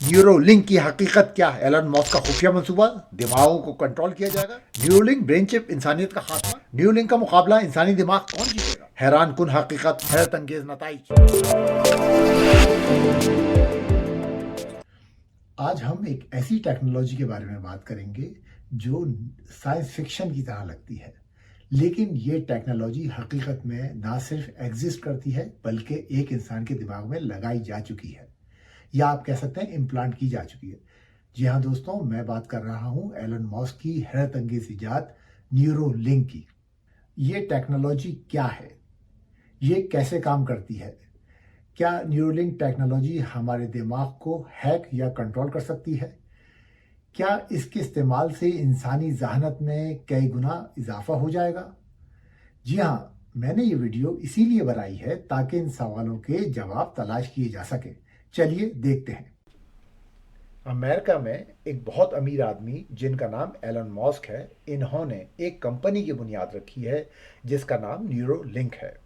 Neuralink की हकीकत क्या है? एलन मस्क का खुफिया मंसूबा, दिमागों को कंट्रोल किया जाएगा। न्यूरोलिंक ब्रेन चिप इंसानियत का खात्मा। न्यूरोलिंक का मुकाबला इंसानी दिमाग कौन जीतेगा? हैरान कुन हकीकत, हैरत अंगेज नताइज। आज हम एक ऐसी टेक्नोलॉजी के बारे में बात करेंगे जो साइंस फिक्शन की तरह लगती है, लेकिन ये टेक्नोलॉजी हकीकत में ना सिर्फ एग्जिस्ट करती है बल्कि एक इंसान के दिमाग में लगाई जा चुकी है, या आप कह सकते हैं इम्प्लांट की जा चुकी है। जी हाँ दोस्तों, मैं बात कर रहा हूँ एलन मस्क की हैरत अंगेज इजाद न्यूरोलिंक की। ये टेक्नोलॉजी क्या है? ये कैसे काम करती है? क्या न्यूरोलिंक टेक्नोलॉजी हमारे दिमाग को हैक या कंट्रोल कर सकती है? क्या इसके इस्तेमाल से इंसानी जहानत में कई गुना इजाफा हो जाएगा? जी हाँ, मैंने ये वीडियो इसीलिए बनाई है ताकि इन सवालों के जवाब तलाश किए जा सके। चलिए देखते हैं। अमेरिका में एक बहुत अमीर आदमी जिनका नाम एलन मस्क है, इन्होंने एक कंपनी की बुनियाद रखी है जिसका नाम न्यूरोलिंक है।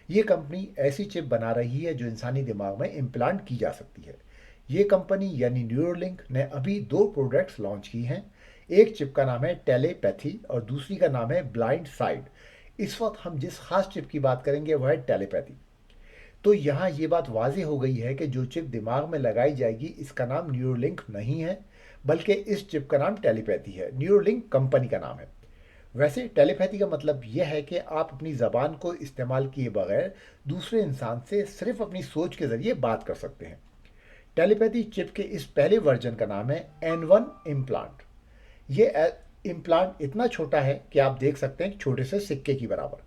ये कंपनी ऐसी चिप बना रही है जो इंसानी दिमाग में इम्प्लांट की जा सकती है। ये कंपनी यानी न्यूरोलिंक ने अभी दो प्रोडक्ट्स लॉन्च की हैं। एक चिप का नाम है टेलीपैथी और दूसरी का नाम है ब्लाइंड साइड। इस वक्त हम जिस खास चिप की बात करेंगे वह है टेलीपैथी। तो यहाँ ये बात वाज़ेह हो गई है कि जो चिप दिमाग में लगाई जाएगी इसका नाम न्यूरोलिंक नहीं है, बल्कि इस चिप का नाम टेलीपैथी है। न्यूरोलिंक कंपनी का नाम है। वैसे टेलीपैथी का मतलब यह है कि आप अपनी ज़बान को इस्तेमाल किए बगैर दूसरे इंसान से सिर्फ अपनी सोच के ज़रिए बात कर सकते हैं। टेलीपैथी चिप के इस पहले वर्जन का नाम है N1 इम्प्लांट। ये इम्प्लांट इतना छोटा है कि आप देख सकते हैं छोटे से सिक्के की बराबर।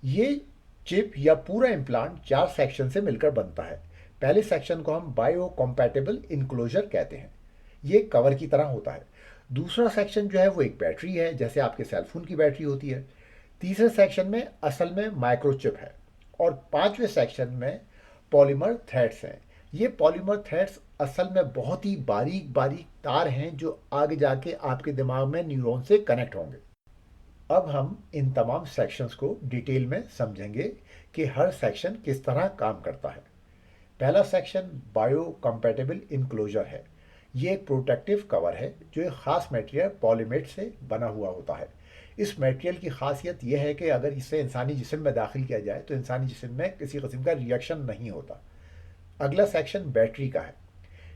ये चिप या पूरा इम्प्लांट चार सेक्शन से मिलकर बनता है। पहले सेक्शन को हम बायो कॉम्पैटिबल इनक्लोजर कहते हैं। ये कवर की तरह होता है। दूसरा सेक्शन जो है वो एक बैटरी है, जैसे आपके सेलफोन की बैटरी होती है। तीसरे सेक्शन में असल में माइक्रोचिप है। और पांचवें सेक्शन में पॉलीमर थ्रेड्स हैं। ये पॉलीमर थ्रेड्स असल में बहुत ही बारीक बारीक तार हैं जो आगे जाके आपके दिमाग में न्यूरॉन से कनेक्ट होंगे। अब हम इन तमाम सेक्शंस को डिटेल में समझेंगे कि हर सेक्शन किस तरह काम करता है। पहला सेक्शन बायो कंपैटिबल इनक्लोजर है। ये एक प्रोटेक्टिव कवर है जो एक खास मटेरियल पॉलीमेट से बना हुआ होता है। इस मटेरियल की खासियत यह है कि अगर इसे इंसानी जिस्म में दाखिल किया जाए तो इंसानी जिस्म में किसी किस्म का रिएक्शन नहीं होता। अगला सेक्शन बैटरी का है।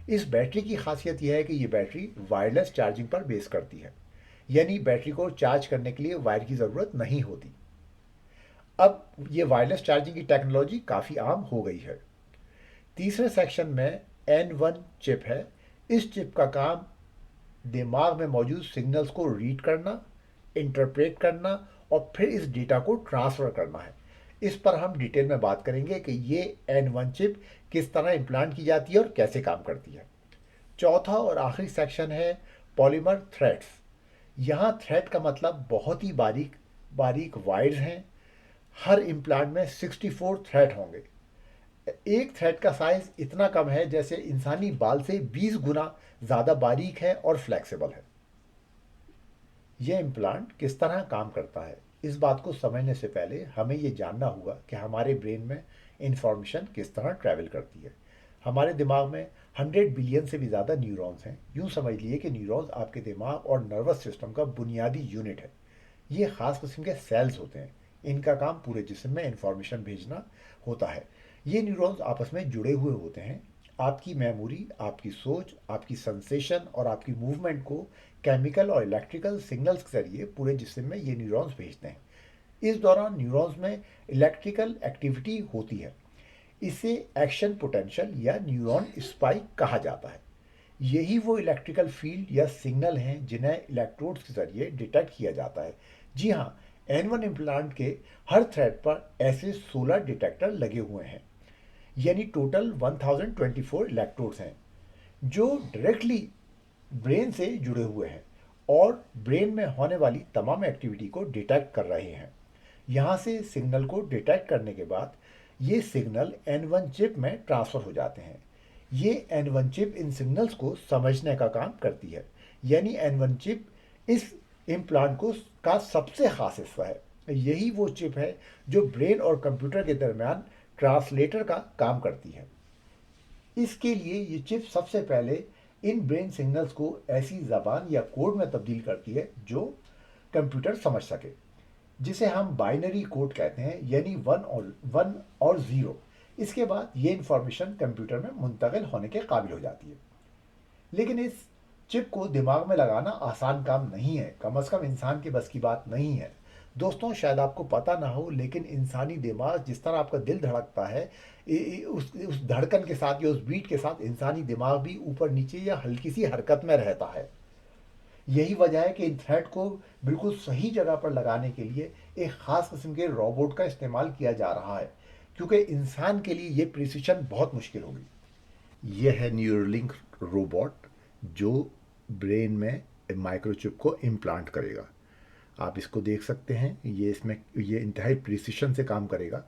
इस बैटरी की खासियत यह है कि ये बैटरी वायरलेस चार्जिंग पर बेस करती है, यानी बैटरी को चार्ज करने के लिए वायर की ज़रूरत नहीं होती। अब ये वायरलेस चार्जिंग की टेक्नोलॉजी काफ़ी आम हो गई है। तीसरे सेक्शन में N1 चिप है। इस चिप का काम दिमाग में मौजूद सिग्नल्स को रीड करना, इंटरप्रेट करना और फिर इस डेटा को ट्रांसफ़र करना है। इस पर हम डिटेल में बात करेंगे कि ये N1 चिप किस तरह इम्प्लांट की जाती है और कैसे काम करती है। चौथा और आखिरी सेक्शन है पॉलीमर थ्रेड्स। यहाँ थ्रेड का मतलब बहुत ही बारीक बारीक वायर्स हैं। हर इम्प्लांट में 64 थ्रेड होंगे। एक थ्रेड का साइज इतना कम है जैसे इंसानी बाल से 20 गुना ज़्यादा बारीक है और फ्लेक्सिबल है। यह इम्प्लांट किस तरह काम करता है, इस बात को समझने से पहले हमें ये जानना होगा कि हमारे ब्रेन में इंफॉर्मेशन किस तरह ट्रैवल करती है। हमारे दिमाग में 100 बिलियन से भी ज़्यादा न्यूरॉन्स हैं। यूँ समझ लिए कि न्यूरॉन्स आपके दिमाग और नर्वस सिस्टम का बुनियादी यूनिट है। ये ख़ास किस्म के सेल्स होते हैं। इनका काम पूरे जिस्म में इंफॉर्मेशन भेजना होता है। ये न्यूरॉन्स आपस में जुड़े हुए होते हैं। आपकी मेमोरी, आपकी सोच, आपकी सेंसेशन और आपकी मूवमेंट को केमिकल और इलेक्ट्रिकल सिग्नल्स के जरिए पूरे जिस्म में ये न्यूरॉन्स भेजते हैं। इस दौरान न्यूरॉन्स में इलेक्ट्रिकल एक्टिविटी होती है। इसे एक्शन पोटेंशियल या न्यूरॉन स्पाइक कहा जाता है। यही वो इलेक्ट्रिकल फील्ड या सिग्नल हैं जिन्हें इलेक्ट्रोड्स के जरिए डिटेक्ट किया जाता है। जी हाँ, N1 इम्प्लांट के हर थ्रेड पर ऐसे 16 डिटेक्टर लगे हुए हैं, यानी टोटल 1024 इलेक्ट्रोड्स हैं जो डायरेक्टली ब्रेन से जुड़े हुए हैं और ब्रेन में होने वाली तमाम एक्टिविटी को डिटेक्ट कर रहे हैं। यहाँ से सिग्नल को डिटेक्ट करने के बाद ये सिग्नल N1 चिप में ट्रांसफ़र हो जाते हैं। ये N1 चिप इन सिग्नल्स को समझने का काम करती है, यानी N1 चिप इस इम्प्लांट को का सबसे खास हिस्सा है। यही वो चिप है जो ब्रेन और कंप्यूटर के दरमियान ट्रांसलेटर का काम करती है। इसके लिए ये चिप सबसे पहले ان برین سگنلز کو ایسی زبان یا کوڈ میں تبدیل کرتی ہے جو کمپیوٹر سمجھ سکے، جسے ہم بائنری کوڈ کہتے ہیں، یعنی ون اور زیرو۔ اس کے بعد یہ انفارمیشن کمپیوٹر میں منتقل ہونے کے قابل ہو جاتی ہے۔ لیکن اس چپ کو دماغ میں لگانا آسان کام نہیں ہے، کم از کم انسان کے بس کی بات نہیں ہے۔ دوستوں، شاید آپ کو پتہ نہ ہو، لیکن انسانی دماغ جس طرح آپ کا دل دھڑکتا ہے، اس دھڑکن کے ساتھ یا اس بیٹ کے ساتھ انسانی دماغ بھی اوپر نیچے یا ہلکی سی حرکت میں رہتا ہے۔ یہی وجہ ہے کہ ان تھریڈ کو بالکل صحیح جگہ پر لگانے کے لیے ایک خاص قسم کے روبوٹ کا استعمال کیا جا رہا ہے، کیونکہ انسان کے لیے یہ پریسیشن بہت مشکل ہوگی۔ یہ ہے نیورولنک روبوٹ جو برین میں مائکرو چپ کو امپلانٹ کرے گا۔ آپ اس کو دیکھ سکتے ہیں، یہ انتہائی پریسیشن سے کام کرے گا،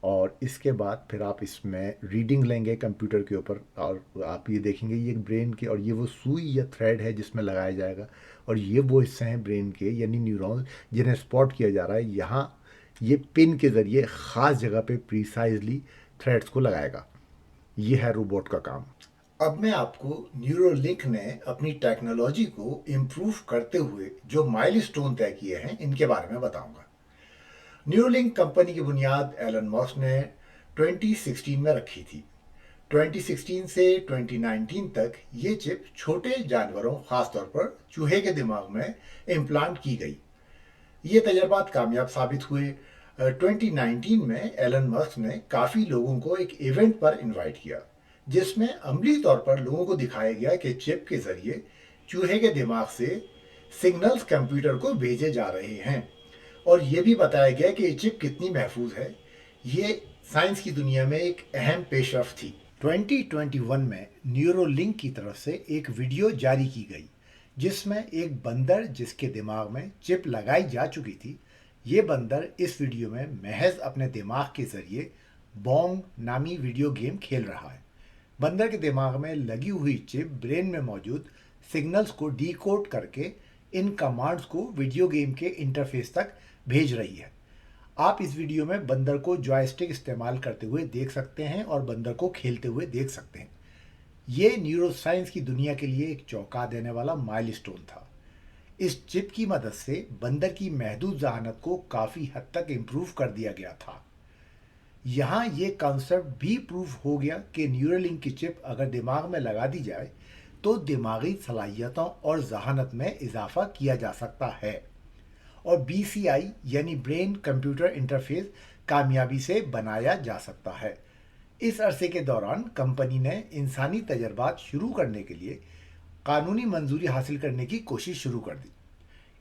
اور اس کے بعد پھر آپ اس میں ریڈنگ لیں گے کمپیوٹر کے اوپر، اور آپ یہ دیکھیں گے یہ برین کے، اور یہ وہ سوئی یا تھریڈ ہے جس میں لگایا جائے گا، اور یہ وہ حصے ہیں برین کے یعنی نیورون جنہیں اسپاٹ کیا جا رہا ہے۔ یہاں یہ پن کے ذریعے خاص جگہ پہ پریسائزلی تھریڈس کو لگائے گا۔ یہ ہے روبوٹ کا کام۔ اب میں آپ کو نیورولنک نے اپنی ٹیکنالوجی کو امپروو کرتے ہوئے جو مائل سٹون طے کیے ہیں ان کے بارے میں بتاؤں گا۔ نیورولنک کمپنی کی بنیاد ایلن ماسک نے 2016 میں رکھی تھی۔ 2016 سے 2019 تک یہ چپ چھوٹے جانوروں، خاص طور پر چوہے کے دماغ میں امپلانٹ کی گئی۔ یہ تجربات کامیاب ثابت ہوئے۔ 2019 میں ایلن ماسک نے کافی لوگوں کو ایک ایونٹ پر انوائٹ کیا، جس میں عملی طور پر لوگوں کو دکھایا گیا کہ چپ کے ذریعے چوہے کے دماغ سے سگنلز کمپیوٹر کو بھیجے جا رہے ہیں، اور یہ بھی بتایا گیا کہ یہ چپ کتنی محفوظ ہے۔ یہ سائنس کی دنیا میں ایک اہم پیش رفت تھی۔ 2021 میں نیورولنک کی طرف سے ایک ویڈیو جاری کی گئی جس میں ایک بندر جس کے دماغ میں چپ لگائی جا چکی تھی، یہ بندر اس ویڈیو میں محض اپنے دماغ کے ذریعے بونگ نامی ویڈیو گیم کھیل رہا ہے۔ بندر کے دماغ میں لگی ہوئی چپ برین میں موجود سگنلز کو ڈی کوڈ کر کے ان کمانڈز کو ویڈیو گیم کے انٹرفیس تک بھیج رہی ہے۔ آپ اس ویڈیو میں بندر کو جوائے اسٹک استعمال کرتے ہوئے دیکھ سکتے ہیں اور بندر کو کھیلتے ہوئے دیکھ سکتے ہیں۔ یہ نیورو سائنس کی دنیا کے لیے ایک چونکا دینے والا مائل سٹون تھا۔ اس چپ کی مدد سے بندر کی محدود ذہانت کو کافی حد تک امپروو کر دیا گیا تھا۔ یہاں یہ کانسیپٹ بھی پروف ہو گیا کہ نیورولنک کی چپ اگر دماغ میں لگا دی جائے تو دماغی صلاحیتوں اور ذہانت میں اضافہ کیا جا سکتا ہے، اور بی سی آئی یعنی برین کمپیوٹر انٹرفیس کامیابی سے بنایا جا سکتا ہے۔ اس عرصے کے دوران کمپنی نے انسانی تجربات شروع کرنے کے لیے قانونی منظوری حاصل کرنے کی کوشش شروع کر دی۔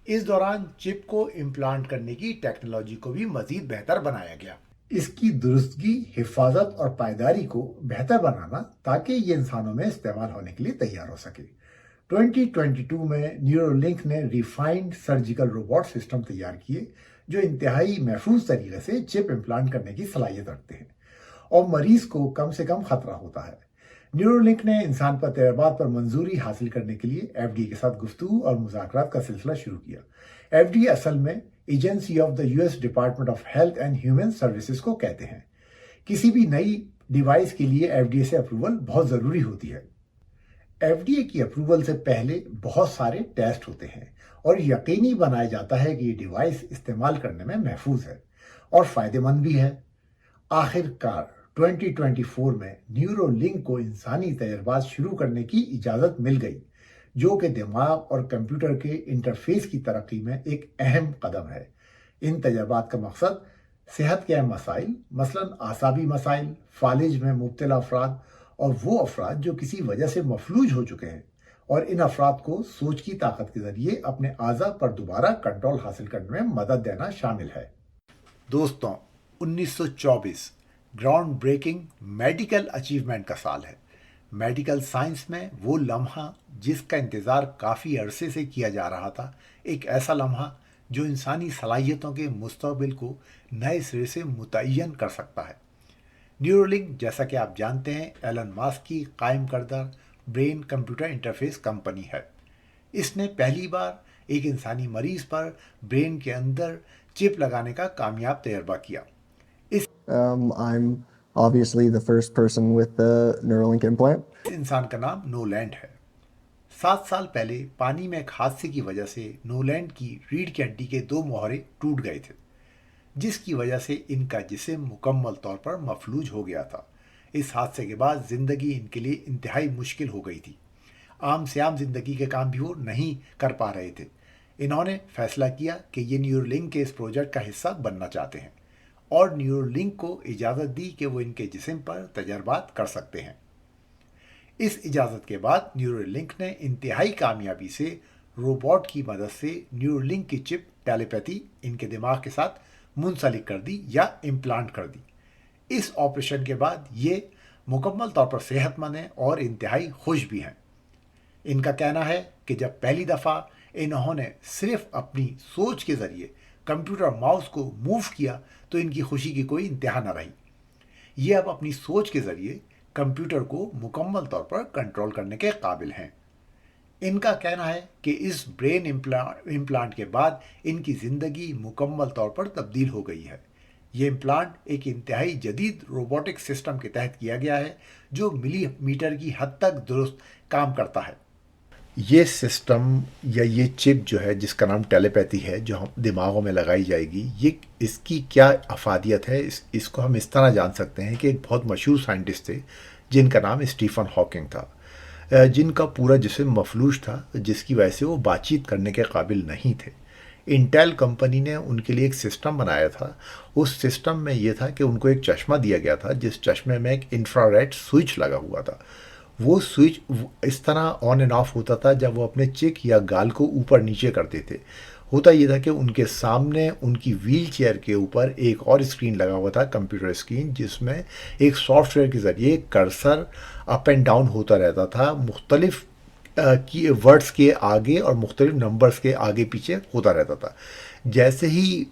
اس دوران چپ کو امپلانٹ کرنے کی ٹیکنالوجی کو بھی مزید بہتر بنایا گیا۔ اس کی درستگی، حفاظت اور پائیداری کو بہتر بنانا تاکہ یہ انسانوں میں استعمال ہونے کے لیے تیار ہو سکے۔ 2022 میں نیورولنک نے ریفائنڈ سرجیکل روبوٹ سسٹم تیار کیے جو انتہائی محفوظ طریقے سے چپ امپلانٹ کرنے کی صلاحیت رکھتے ہیں اور مریض کو کم سے کم خطرہ ہوتا ہے۔ نیورولنک نے انسان پر تجربات پر منظوری حاصل کرنے کے لیے ایف ڈی اے کے ساتھ گفتگو اور مذاکرات کا سلسلہ شروع کیا۔ ایف ڈی اے اصل میں agency of the U S department of health and human services کو کہتے ہیں۔ کسی بھی نئی ڈیوائس کے لیے ایف ڈی اے سے اپروول بہت ضروری ہوتی ہے۔ ایف ڈی اے کی اپروول سے پہلے بہت سارے ٹیسٹ ہوتے ہیں اور یقینی بنایا جاتا ہے کہ یہ ڈیوائس استعمال کرنے میں محفوظ ہے اور فائدہ مند بھی ہے۔ آخر کار 2024 میں نیورولنک کو انسانی تجربات شروع کرنے کی اجازت مل گئی، جو کہ دماغ اور کمپیوٹر کے انٹرفیس کی ترقی میں ایک اہم قدم ہے۔ ان تجربات کا مقصد صحت کے اہم مسائل، مثلاً اعصابی مسائل، فالج میں مبتلا افراد اور وہ افراد جو کسی وجہ سے مفلوج ہو چکے ہیں، اور ان افراد کو سوچ کی طاقت کے ذریعے اپنے اعضاء پر دوبارہ کنٹرول حاصل کرنے میں مدد دینا شامل ہے۔ دوستوں، 1924 گراؤنڈ بریکنگ میڈیکل اچیومنٹ کا سال ہے۔ میڈیکل سائنس میں وہ لمحہ جس کا انتظار کافی عرصے سے کیا جا رہا تھا، ایک ایسا لمحہ جو انسانی صلاحیتوں کے مستقبل کو نئے سرے سے متعین کر سکتا ہے۔ نیورولنک، جیسا کہ آپ جانتے ہیں، ایلن ماسک کی قائم کردہ برین کمپیوٹر انٹرفیس کمپنی ہے۔ اس نے پہلی بار ایک انسانی مریض پر برین کے اندر چپ لگانے کا کامیاب تجربہ کیا۔ I'm obviously the first person with the Neuralink implant. اس انسان کا نام نو لینڈ ہے۔ 7 साल पहले पानी में एक हादसे की वजह से नोलैंड की रीढ़ की हड्डी के 2 मोहरे टूट गए थे, जिसकी वजह से इनका जिस्म मुकम्मल तौर पर मफलूज हो गया था। इस हादसे के बाद जिंदगी इनके लिए इंतहाई मुश्किल हो गई थी। आम से आम जिंदगी के काम भी वो नहीं कर पा रहे थे। इन्होंने फैसला किया कि ये न्यूरोलिंक के इस प्रोजेक्ट का हिस्सा बनना चाहते हैं और न्यूरोलिंक को इजाज़त दी कि वो इनके जिस्म पर तजर्बात कर सकते हैं। इस इजाज़त के बाद न्यूरोलिंक ने इंतहाई कामयाबी से रोबोट की मदद से न्यूरोलिंक की चिप टेलीपैथी इनके दिमाग के साथ मुंसलिक कर दी या इम्प्लांट कर दी। इस ऑपरेशन के बाद ये मुकम्मल तौर पर सेहतमंद हैं और इंतहाई खुश भी हैं। इनका कहना है कि जब पहली दफ़ा इन्होंने सिर्फ अपनी सोच के ज़रिए कंप्यूटर माउस को मूव किया तो इनकी खुशी की कोई इंतहा न रही। ये अब अपनी सोच के ज़रिए कंप्यूटर को मुकम्मल तौर पर कंट्रोल करने के काबिल हैं। इनका कहना है कि इस ब्रेन इम्प्लांट के बाद इनकी ज़िंदगी मुकम्मल तौर पर तब्दील हो गई है। ये इम्प्लांट एक इंतहाई जदीद रोबोटिक सिस्टम के तहत किया गया है जो मिलीमीटर की हद तक दुरुस्त काम करता है। ये सिस्टम या ये चिप जो है जिसका नाम टेलीपैथी है, जो हम दिमागों में लगाई जाएगी, ये इसकी क्या अफादियत है, इसको हम इस तरह जान सकते हैं कि एक बहुत मशहूर साइंटिस्ट थे जिनका नाम स्टीफन हॉकिंग था, जिनका पूरा जिस्म मफलूज था, जिसकी वजह से वो बातचीत करने के काबिल नहीं थे। इंटेल कंपनी ने उनके लिए एक सिस्टम बनाया था। उस सिस्टम में ये था कि उनको एक चश्मा दिया गया था जिस चश्मे में एक इंफ्रारेड स्विच लगा हुआ था। वो स्विच इस तरह ऑन एंड ऑफ होता था जब वो अपने चिक या गाल को ऊपर नीचे करते थे। होता ये था कि उनके सामने उनकी व्हील चेयर के ऊपर एक और स्क्रीन लगा हुआ था, कंप्यूटर स्क्रीन, जिसमें एक सॉफ्टवेयर के ज़रिए कर्सर अप एंड डाउन होता रहता था, मुख्तलिफ की वर्ड्स के आगे और मुख्तलिफ नंबर्स के आगे पीछे होता रहता था। जैसे ही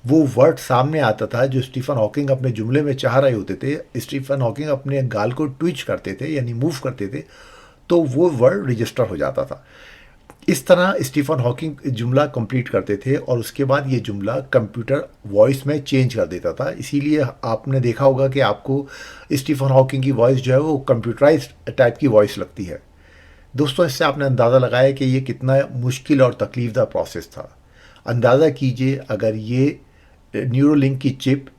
वो वर्ड सामने आता था जो स्टीफन हॉकिंग अपने जुमले में चाह रहे होते थे, स्टीफन हॉकिंग अपने गाल को ट्विच करते थे यानी मूव करते थे, तो वो वर्ड रजिस्टर हो जाता था। इस तरह स्टीफन हॉकिंग जुमला कंप्लीट करते थे और उसके बाद ये जुमला कंप्यूटर वॉइस में चेंज कर देता था। इसीलिए आपने देखा होगा कि आपको स्टीफन हॉकिंग की वॉइस जो है वो कंप्यूटराइज्ड टाइप की वॉइस लगती है। दोस्तों, इससे आपने अंदाज़ा लगाया कि ये कितना मुश्किल और तकलीफ़दा प्रोसेस था। अंदाज़ा कीजिए अगर ये न्यूरोलिंक की चिप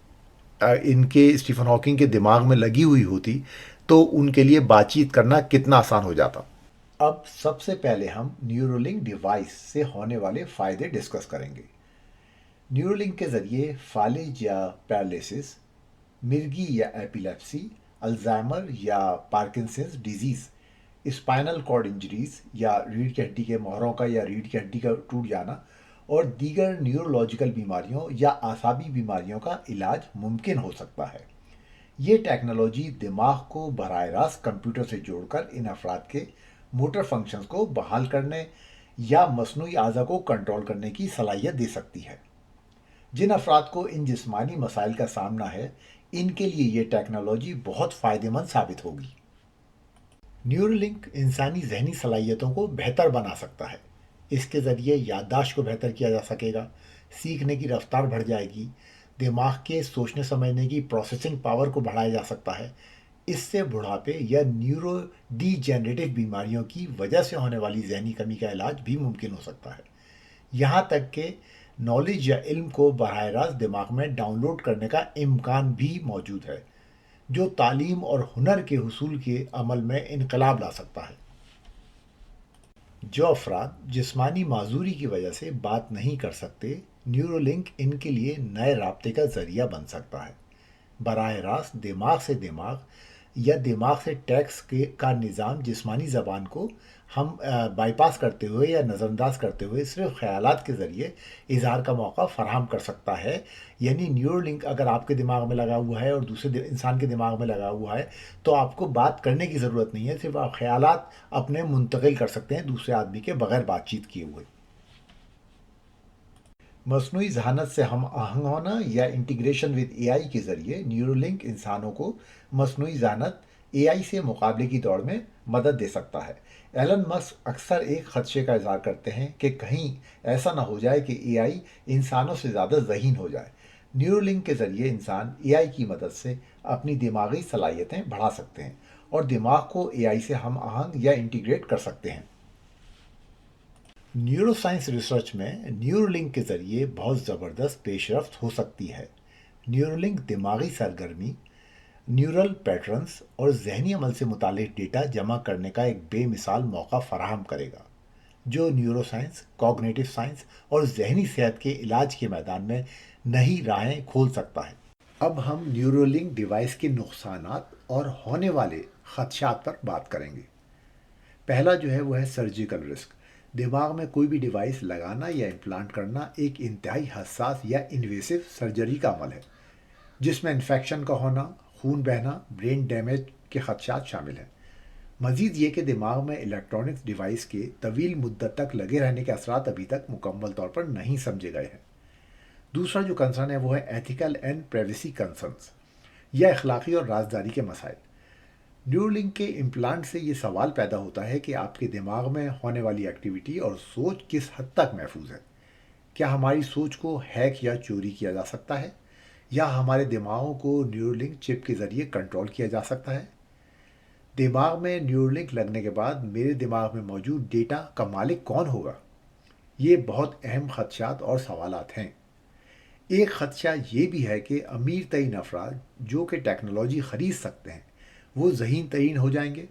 इनके स्टीफन हॉकिंग के दिमाग में लगी हुई होती तो उनके लिए बातचीत करना कितना आसान हो जाता। अब सबसे पहले हम न्यूरोलिंक डिवाइस से होने वाले फ़ायदे डिस्कस करेंगे। न्यूरोलिंक के ज़रिए फालिज या पैरालिसिस, मिर्गी या एपिलेप्सी, अल्जाइमर या Parkinson's disease, spinal cord injuries या रीढ़ की हड्डी के मोहरों का या रीढ़ की हड्डी का टूट जाना और दीगर न्यूरोलॉजिकल बीमारियों या आसाबी बीमारियों का इलाज मुमकिन हो सकता है। ये टेक्नोलॉजी दिमाग को बराह रास्त कंप्यूटर से जोड़कर इन अफराद के मोटर फंक्शंस को बहाल करने या मसनूई आज़ा को कंट्रोल करने की सलाहियत दे सकती है। जिन अफराद को इन जिस्मानी मसाइल का सामना है, इनके लिए ये टेक्नोलॉजी बहुत फ़ायदेमंद साबित होगी। न्यूरोलिंक इंसानी जहनी सलाहियतों को बेहतर बना सकता है। इसके ज़रिए याददाश्त को बेहतर किया जा सकेगा, सीखने की रफ्तार बढ़ जाएगी, दिमाग के सोचने समझने की प्रोसेसिंग पावर को बढ़ाया जा सकता है। इससे बुढ़ापे या न्यूरो डीजेनरेटिव बीमारियों की वजह से होने वाली जहनी कमी का इलाज भी मुमकिन हो सकता है। यहाँ तक कि नॉलेज या इल्म को बराह रास्त दिमाग में डाउनलोड करने का इम्कान भी मौजूद है, जो तालीम और हुनर के हुसूल के अमल में इनकलाब ला सकता है। जो अफराद जिस्मानी माजूरी की वजह से बात नहीं कर सकते, न्यूरोलिंक इनके लिए नए राब्ते का ज़रिया बन सकता है। बराह रास्त दिमाग से दिमाग या दिमाग से टैक्स का निज़ाम जिस्मानी ज़बान को हम बाईपास करते हुए या नज़रअंदाज करते हुए सिर्फ ख़यालात के ज़रिए इज़हार का मौका फ़राहम कर सकता है। यानी न्यूरोलिंक अगर आपके दिमाग में लगा हुआ है और दूसरे इंसान के दिमाग में लगा हुआ है तो आपको बात करने की ज़रूरत नहीं है, सिर्फ आप ख़यालात अपने मुंतकिल कर सकते हैं दूसरे आदमी के बग़ैर बातचीत किए हुए। मसनूई ज़हानत से हम आहंग होना या इंटीग्रेशन विद एआई के ज़रिए न्यूरोलिंक इंसानों को मसनूई ज़हानत एआई से मुकाबले की दौड़ में मदद दे सकता है। एलन मस्क अक्सर एक खदशे का इज़हार करते हैं कि कहीं ऐसा ना हो जाए कि एआई इंसानों से ज़्यादा ज़हीन हो जाए। न्यूरोलिंक के ज़रिए इंसान एआई की मदद से अपनी दिमागी सलाहियतें बढ़ा सकते हैं और दिमाग को एआई से हम आहंग या इंटीग्रेट कर सकते हैं। نیورو سائنس ریسرچ میں نیورولنک کے ذریعے بہت زبردست پیش رفت ہو سکتی ہے۔ نیورولنک دماغی سرگرمی، نیورل پیٹرنز اور ذہنی عمل سے متعلق ڈیٹا جمع کرنے کا ایک بے مثال موقع فراہم کرے گا، جو نیورو سائنس، کوگنیٹو سائنس اور ذہنی صحت کے علاج کے میدان میں نئی راہیں کھول سکتا ہے۔ اب ہم نیورولنک ڈیوائس کے نقصانات اور ہونے والے خدشات پر بات کریں گے۔ پہلا جو ہے وہ ہے سرجیکل رسک۔ دماغ میں کوئی بھی ڈیوائس لگانا یا امپلانٹ کرنا ایک انتہائی حساس یا انویسو سرجری کا عمل ہے، جس میں انفیکشن کا ہونا، خون بہنا، برین ڈیمیج کے خدشات شامل ہیں۔ مزید یہ کہ دماغ میں الیکٹرانکس ڈیوائس کے طویل مدت تک لگے رہنے کے اثرات ابھی تک مکمل طور پر نہیں سمجھے گئے ہیں۔ دوسرا جو کنسرن ہے وہ ہے ایتھیکل اینڈ پرائیویسی کنسرنز یا اخلاقی اور رازداری کے مسائل۔ نیورولنک کے امپلانٹ سے یہ سوال پیدا ہوتا ہے کہ آپ کے دماغ میں ہونے والی ایکٹیویٹی اور سوچ کس حد تک محفوظ ہے۔ کیا ہماری سوچ کو ہیک یا چوری کیا جا سکتا ہے، یا ہمارے دماغوں کو نیورولنک چپ کے ذریعے کنٹرول کیا جا سکتا ہے؟ دماغ میں نیورولنک لگنے کے بعد میرے دماغ میں موجود ڈیٹا کا مالک کون ہوگا؟ یہ بہت اہم خدشات اور سوالات ہیں۔ ایک خدشہ یہ بھی ہے کہ امیر ترین افراد جو کہ ٹیکنالوجی خرید سکتے ہیں وہ ذہین ترین ہو جائیں گے،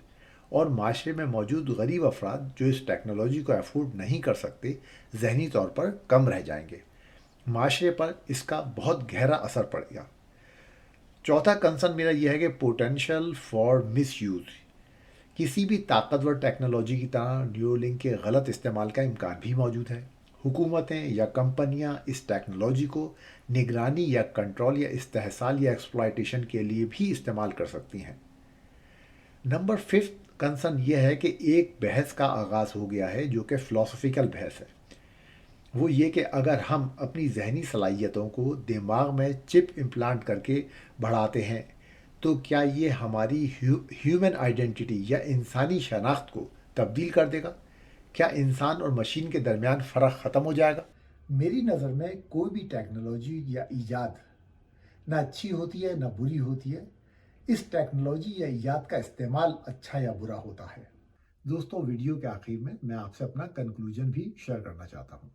اور معاشرے میں موجود غریب افراد جو اس ٹیکنالوجی کو افورڈ نہیں کر سکتے ذہنی طور پر کم رہ جائیں گے۔ معاشرے پر اس کا بہت گہرا اثر پڑے گا۔ چوتھا کنسرن میرا یہ ہے کہ پوٹینشیل فار مس یوز۔ کسی بھی طاقتور ٹیکنالوجی کی طرح نیورولنک کے غلط استعمال کا امکان بھی موجود ہے۔ حکومتیں یا کمپنیاں اس ٹیکنالوجی کو نگرانی یا کنٹرول یا استحصال یا ایکسپلائٹیشن کے لیے بھی استعمال کر سکتی ہیں۔ نمبر 5 کنسرن یہ ہے کہ ایک بحث کا آغاز ہو گیا ہے جو کہ فلسفیکل بحث ہے۔ وہ یہ کہ اگر ہم اپنی ذہنی صلاحیتوں کو دماغ میں چپ امپلانٹ کر کے بڑھاتے ہیں تو کیا یہ ہماری ہیومن آئیڈینٹی یا انسانی شناخت کو تبدیل کر دے گا؟ کیا انسان اور مشین کے درمیان فرق ختم ہو جائے گا؟ میری نظر میں کوئی بھی ٹیکنالوجی یا ایجاد نہ اچھی ہوتی ہے نہ بری ہوتی ہے۔ اس ٹیکنالوجی یا ایجاد کا استعمال اچھا یا برا ہوتا ہے۔ دوستوں، ویڈیو کے آخر میں میں آپ سے اپنا کنکلوژن بھی شیئر کرنا چاہتا ہوں۔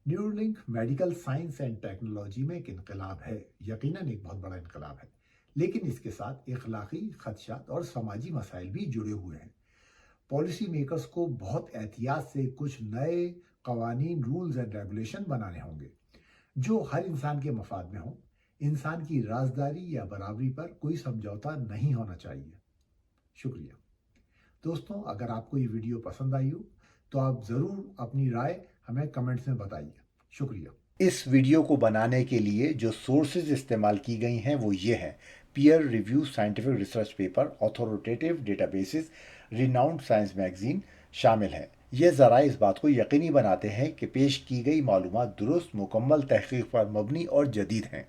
نیورولنک میڈیکل سائنس اینڈ ٹیکنالوجی میں ایک انقلاب ہے، یقیناً ایک بہت بڑا انقلاب ہے، لیکن اس کے ساتھ اخلاقی خدشات اور سماجی مسائل بھی جڑے ہوئے ہیں۔ پالیسی میکرز کو بہت احتیاط سے کچھ نئے قوانین، رولز اینڈ ریگولیشن بنانے ہوں گے جو ہر انسان کے مفاد میں ہوں۔ انسان کی رازداری یا برابری پر کوئی سمجھوتا نہیں ہونا چاہیے۔ شکریہ دوستوں، اگر آپ کو یہ ویڈیو پسند آئی ہو تو آپ ضرور اپنی رائے ہمیں کمنٹس میں بتائیے۔ شکریہ۔ اس ویڈیو کو بنانے کے لیے جو سورسز استعمال کی گئی ہیں وہ یہ ہیں: peer review scientific research paper, authoritative data bases, renowned science magazine شامل ہیں۔ یہ ذرائع اس بات کو یقینی بناتے ہیں کہ پیش کی گئی معلومات درست، مکمل تحقیق پر مبنی اور جدید ہیں۔